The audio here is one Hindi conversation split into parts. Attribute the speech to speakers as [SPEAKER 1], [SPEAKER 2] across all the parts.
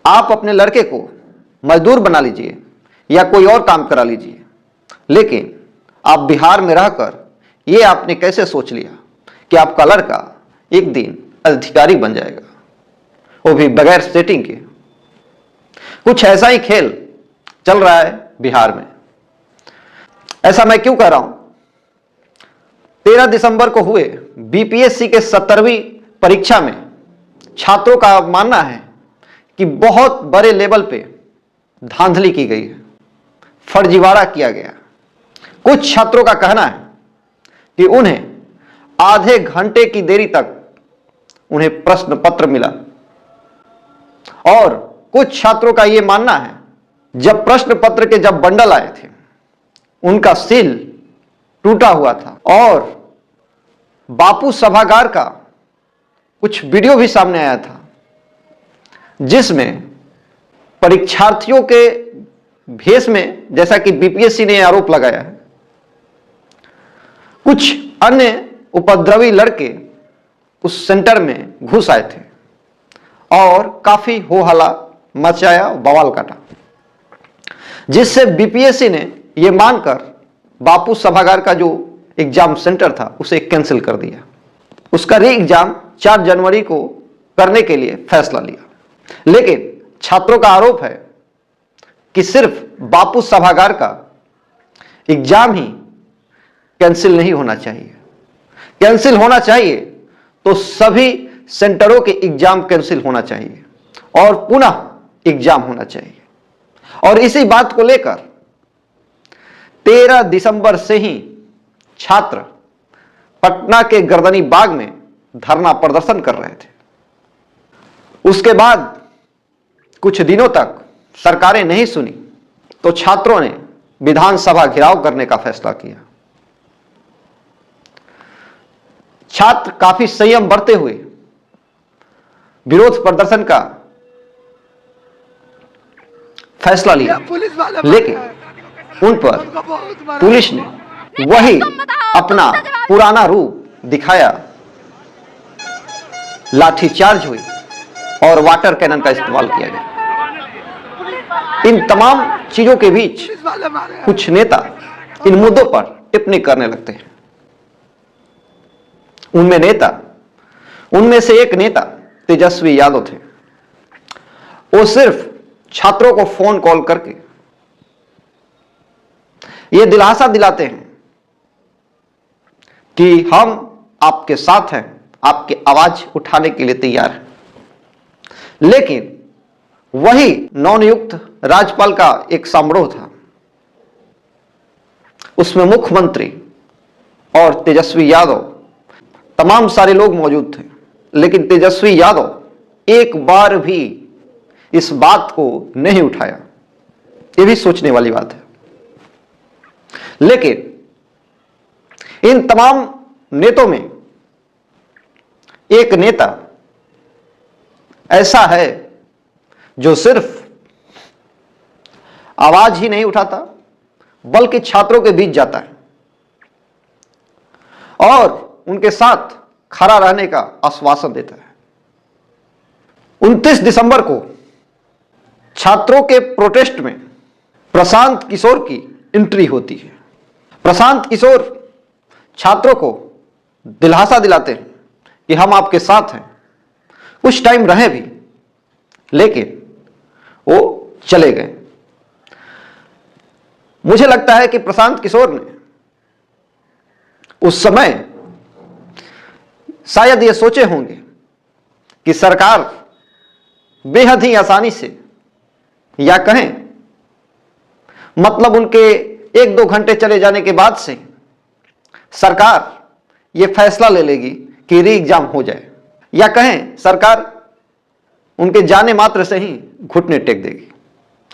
[SPEAKER 1] आप अपने लड़के को मजदूर बना लीजिए या कोई और काम करा लीजिए, लेकिन आप बिहार में रहकर ये आपने कैसे सोच लिया कि आपका लड़का एक दिन अधिकारी बन जाएगा, वो भी बगैर सेटिंग के। कुछ ऐसा ही खेल चल रहा है बिहार में। ऐसा मैं क्यों कह रहा हूं? 13 दिसंबर को हुए बीपीएससी के 17वीं परीक्षा में छात्रों का मानना है कि बहुत बड़े लेवल पे धांधली की गई है, फर्जीवाड़ा किया गया। कुछ छात्रों का कहना है कि उन्हें आधे घंटे की देरी तक उन्हें प्रश्न पत्र मिला, और कुछ छात्रों का यह मानना है जब प्रश्न पत्र के जब बंडल आए थे उनका सील टूटा हुआ था, और बापू सभागार का कुछ वीडियो भी सामने आया था जिसमें परीक्षार्थियों के भेष में, जैसा कि बीपीएससी ने आरोप लगाया है, कुछ अन्य उपद्रवी लड़के उस सेंटर में घुस आए थे और काफी हो हल्ला मचाया, बवाल काटा, जिससे बीपीएससी ने यह मानकर बापू सभागार का जो एग्जाम सेंटर था उसे कैंसिल कर दिया। उसका री एग्जाम 4 जनवरी को करने के लिए फैसला लिया। लेकिन छात्रों का आरोप है कि सिर्फ बापू सभागार का एग्जाम ही कैंसिल नहीं होना चाहिए। कैंसिल होना चाहिए तो सभी सेंटरों के एग्जाम कैंसिल होना चाहिए और पुनः एग्जाम होना चाहिए। और इसी बात को लेकर 13 दिसंबर से ही छात्र पटना के गर्दनी बाग में धरना प्रदर्शन कर रहे थे। उसके बाद कुछ दिनों तक सरकारें नहीं सुनी तो छात्रों ने विधानसभा घेराव करने का फैसला किया। छात्र काफी संयम बरते हुए विरोध प्रदर्शन का फैसला लिया, लेकिन उन पर पुलिस ने वही अपना पुराना रूप दिखाया, लाठीचार्ज हुई और वाटर कैनन का इस्तेमाल किया गया। इन तमाम चीजों के बीच कुछ नेता इन मुद्दों पर टिप्पणी करने लगते हैं। उनमें से एक नेता तेजस्वी यादव थे। वो सिर्फ छात्रों को फोन कॉल करके ये दिलासा दिलाते हैं कि हम आपके साथ हैं, आपकी आवाज उठाने के लिए तैयार हैं। लेकिन वही नवनियुक्त राज्यपाल का एक समारोह था, उसमें मुख्यमंत्री और तेजस्वी यादव, तमाम सारे लोग मौजूद थे, लेकिन तेजस्वी यादव एक बार भी इस बात को नहीं उठाया। यह भी सोचने वाली बात है। लेकिन इन तमाम नेताओं में एक नेता ऐसा है जो सिर्फ आवाज ही नहीं उठाता बल्कि छात्रों के बीच जाता है और उनके साथ खड़ा रहने का आश्वासन देता है। 29 दिसंबर को छात्रों के प्रोटेस्ट में प्रशांत किशोर की एंट्री होती है। प्रशांत किशोर छात्रों को दिलासा दिलाते हैं कि हम आपके साथ हैं। कुछ टाइम रहे भी, लेकिन वो चले गए। मुझे लगता है कि प्रशांत किशोर ने उस समय शायद ये सोचे होंगे कि सरकार बेहद ही आसानी से, या कहें मतलब उनके 1-2 घंटे चले जाने के बाद से सरकार यह फैसला ले लेगी कि री एग्जाम हो जाए, या कहें सरकार उनके जाने मात्र से ही घुटने टेक देगी।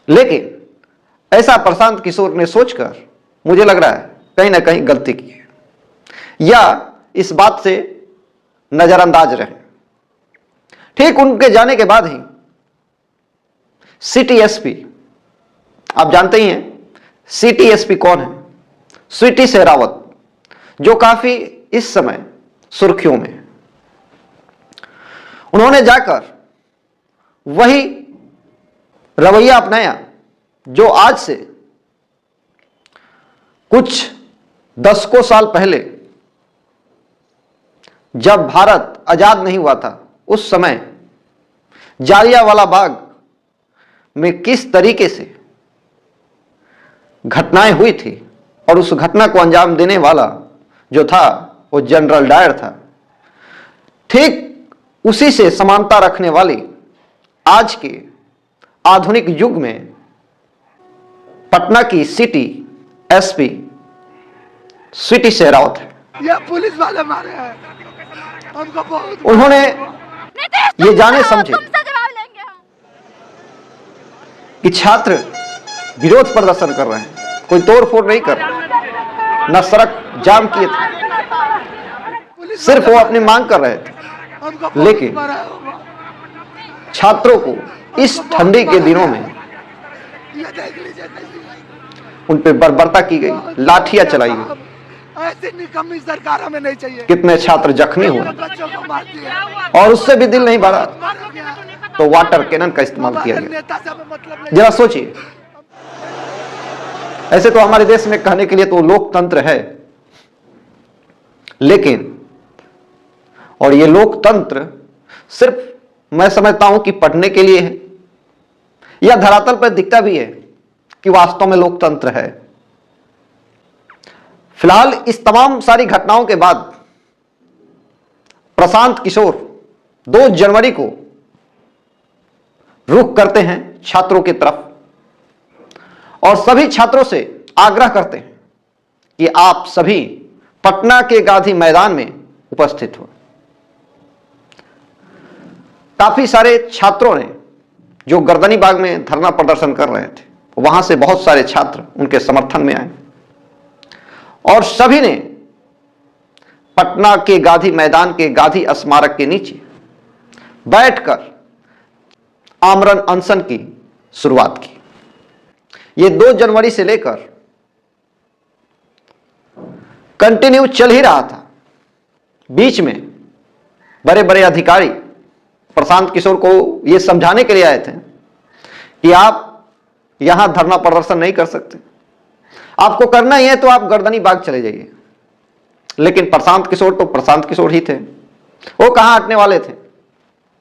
[SPEAKER 1] लेकिन ऐसा प्रशांत किशोर ने सोचकर मुझे लग रहा है कहीं ना कहीं गलती की है, या इस बात से नजरअंदाज रहे। ठीक उनके जाने के बाद ही सिटी एसपी, आप जानते ही हैं सिटी एसपी कौन है, स्वीटी सहरावत, जो काफी इस समय सुर्खियों में है। उन्होंने जाकर वही रवैया अपनाया जो आज से कुछ दशकों साल पहले जब भारत आजाद नहीं हुआ था उस समय जालियांवाला बाग में किस तरीके से घटनाएं हुई थी और उस घटना को अंजाम देने वाला जो था वो जनरल डायर था। ठीक उसी से समानता रखने वाली आज के आधुनिक युग में पटना की सिटी एसपी स्वीटी शेरावत है।
[SPEAKER 2] ये पुलिस वाले मारे हैं हमको बहुत।
[SPEAKER 1] उन्होंने ये जाने समझे कि छात्र विरोध प्रदर्शन कर रहे हैं, कोई तोड़फोड़ नहीं कर रहे, न सड़क जाम किए थे, सिर्फ वो अपनी मांग कर रहे थे। लेकिन छात्रों को इस ठंडी के दिनों में उन पे बर्बरता की गई, लाठियां चलाई गई,
[SPEAKER 2] ऐसी निकम्मी सरकार हमें नहीं चाहिए।
[SPEAKER 1] कितने छात्र जख्मी हुए और उससे भी दिल नहीं भरा तो वाटर कैनन का इस्तेमाल किया गया। जरा सोचिए, ऐसे तो हमारे देश में कहने के लिए तो लोकतंत्र है, लेकिन और ये लोकतंत्र सिर्फ मैं समझता हूं कि पढ़ने के लिए है या धरातल पर दिखता भी है कि वास्तव में लोकतंत्र है। फिलहाल इस तमाम सारी घटनाओं के बाद प्रशांत किशोर 2 जनवरी को रुख करते हैं छात्रों की तरफ और सभी छात्रों से आग्रह करते हैं कि आप सभी पटना के गांधी मैदान में उपस्थित हो। काफी सारे छात्रों ने जो गर्दनी बाग में धरना प्रदर्शन कर रहे थे, वहां से बहुत सारे छात्र उनके समर्थन में आए और सभी ने पटना के गांधी मैदान के गांधी स्मारक के नीचे बैठकर आमरण अनशन की शुरुआत की। ये 2 जनवरी से लेकर कंटिन्यू चल ही रहा था। बीच में बड़े बड़े अधिकारी प्रशांत किशोर को यह समझाने के लिए आए थे कि आप यहां धरना प्रदर्शन नहीं कर सकते, आपको करना ही है तो आप गर्दनी बाग चले जाइए। लेकिन प्रशांत किशोर तो प्रशांत किशोर ही थे, वो कहां हटने वाले थे,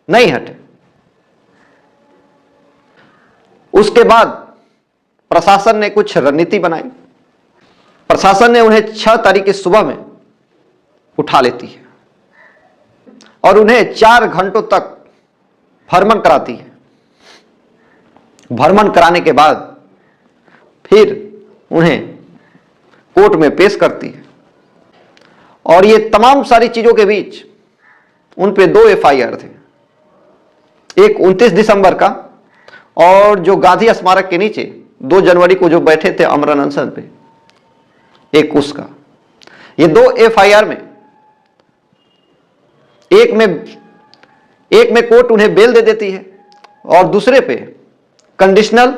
[SPEAKER 1] नहीं हटे। उसके बाद प्रशासन ने कुछ रणनीति बनाई। प्रशासन ने उन्हें 6 तारीख की सुबह में उठा लेती है और उन्हें 4 घंटों तक भ्रमण कराती है। भ्रमण कराने के बाद फिर उन्हें कोर्ट में पेश करती है और ये तमाम सारी चीजों के बीच उन पे 2 FIR थे, एक 29 दिसंबर का और जो गांधी स्मारक के नीचे 2 जनवरी को जो बैठे थे आमरण अनशन पे, एक उसका। ये 2 FIR में एक में कोर्ट उन्हें बेल दे देती है और दूसरे पे कंडीशनल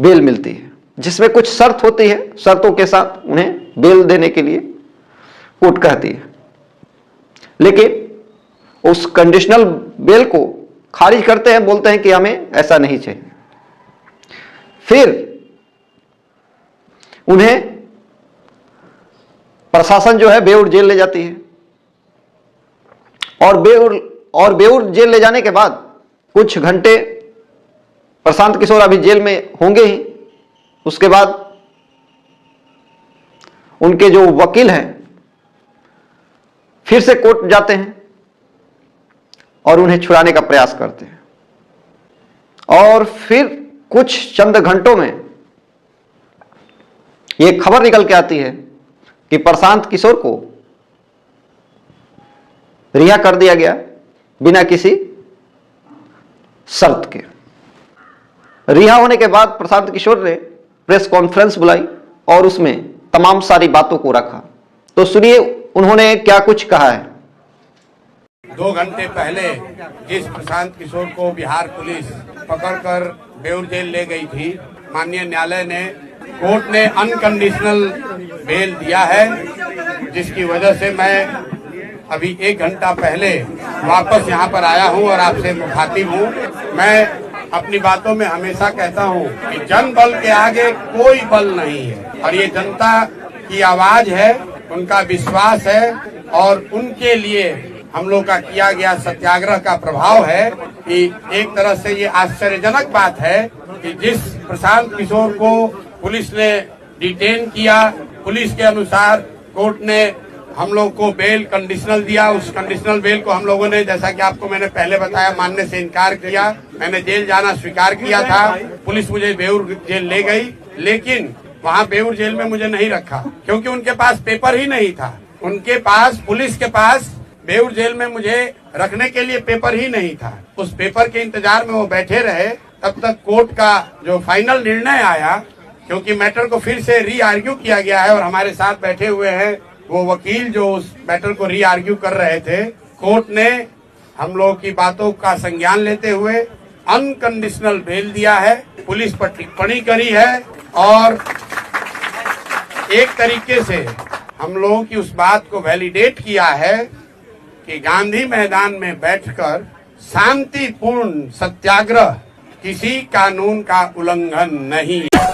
[SPEAKER 1] बेल मिलती है, जिसमें कुछ शर्त होती है, शर्तों के साथ उन्हें बेल देने के लिए कोर्ट कहती है। लेकिन उस कंडीशनल बेल को खारिज करते हैं, बोलते हैं कि हमें ऐसा नहीं चाहिए। फिर उन्हें प्रशासन जो है बेऊर जेल ले जाती है और बेऊर जेल ले जाने के बाद कुछ घंटे प्रशांत किशोर अभी जेल में होंगे ही। उसके बाद उनके जो वकील हैं फिर से कोर्ट जाते हैं और उन्हें छुड़ाने का प्रयास करते हैं और फिर कुछ चंद घंटों में यह खबर निकल के आती है कि प्रशांत किशोर को रिहा कर दिया गया बिना किसी शर्त के। रिहा होने के बाद प्रशांत किशोर ने प्रेस कॉन्फ्रेंस बुलाई और उसमें तमाम सारी बातों को रखा। तो सुनिए उन्होंने क्या कुछ कहा है।
[SPEAKER 3] 2 घंटे पहले जिस प्रशांत किशोर को बिहार पुलिस पकड़कर बेऊर जेल ले गई थी, माननीय न्यायालय ने, कोर्ट ने अनकंडीशनल बेल दिया है, जिसकी वजह से मैं अभी 1 घंटा पहले वापस यहाँ पर आया हूँ और आपसे मुखातिब हूँ। मैं अपनी बातों में हमेशा कहता हूँ कि जन बल के आगे कोई बल नहीं है और ये जनता की आवाज है, उनका विश्वास है और उनके लिए हम लोग का किया गया सत्याग्रह का प्रभाव है कि एक तरह से ये आश्चर्यजनक बात है कि जिस प्रशांत किशोर को पुलिस ने डिटेन किया, पुलिस के अनुसार कोर्ट ने हम लोग को बेल कंडीशनल दिया, उस कंडीशनल बेल को हम लोगों ने, जैसा कि आपको मैंने पहले बताया, मानने से इनकार किया। मैंने जेल जाना स्वीकार किया था, पुलिस मुझे बेऊर जेल ले गई, लेकिन वहाँ बेऊर जेल में मुझे नहीं रखा क्योंकि उनके पास पेपर ही नहीं था। उनके पास, पुलिस के पास बेऊर जेल में मुझे रखने के लिए पेपर ही नहीं था। उस पेपर के इंतजार में वो बैठे रहे, तब तक कोर्ट का जो फाइनल निर्णय आया, क्योंकि मैटर को फिर से री आर्ग्यू किया गया है और हमारे साथ बैठे हुए हैं वो वकील जो उस मैटर को री आर्ग्यू कर रहे थे। कोर्ट ने हम लोग की बातों का संज्ञान लेते हुए अनकंडीशनल बेल दिया है, पुलिस पर टिप्पणी करी है और एक तरीके से हम लोगों की उस बात को वैलिडेट किया है कि गांधी मैदान में बैठकर शांतिपूर्ण सत्याग्रह किसी कानून का उल्लंघन नहीं है।